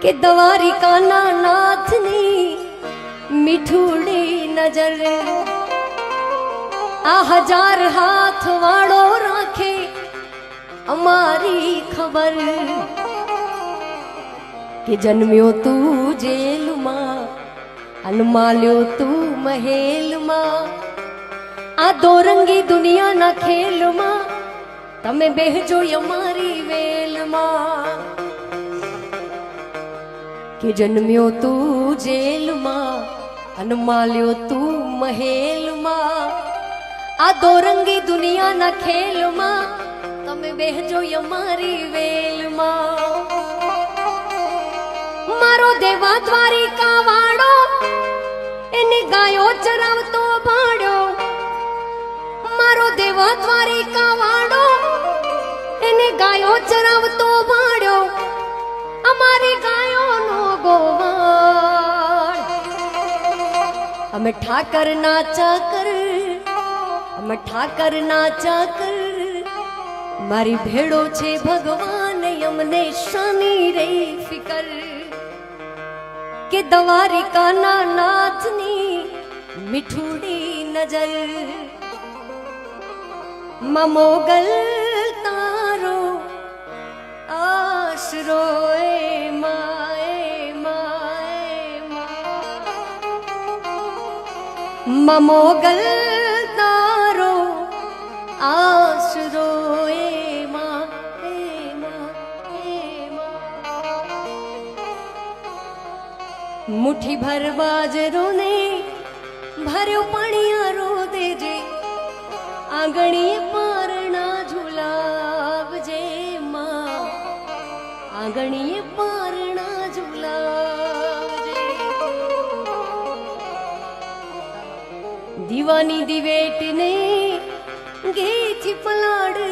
કે દ્વારિકાના નાથની મીઠુડી નજર આ હજાર હાથ વાળો રાખે અમારી ખબર કે જન્મ્યો તું જેલમાં અને માલ્યો તું મહેલમાં આ દોરંગી દુનિયાના ખેલમાં તમે બેહજો અમારી વેલમાં કે જન્મ્યો તું જેલમાં અને માલ્યો તું મહેલમાં આ દોરંગી દુનિયાના ખેલમાં તમે બેહજો અમારી વેલમાં મારો દેવા દ્વારિકા વાળો એને ગાયો ચરાવતો ભાડ્યો મારો દેવા દ્વારિકા વાળો એને ગાયો ચરાવતો ભાડ્યો અમારી ગાયોનો ગોવાળ અમે ઠાકર ના ચાકર અમે ઠાકર ના ચાકર મારી ભેડો છે ભગવાન અમને શાની રહી ફિકર કે દ્વારિકાના નાથની મીઠુડી નજર મોગલ તારો આશરો મોગલ તારો આશરો મુઠ્ઠી ભર બાજરો ને ભર્યો પાણીયારો દેજે આંગણીએ પારણા ઝુલાવજે માં આંગણીએ પારણા ઝુલાવજે દીવાની દિવેટ ને ઘેથી પલાડ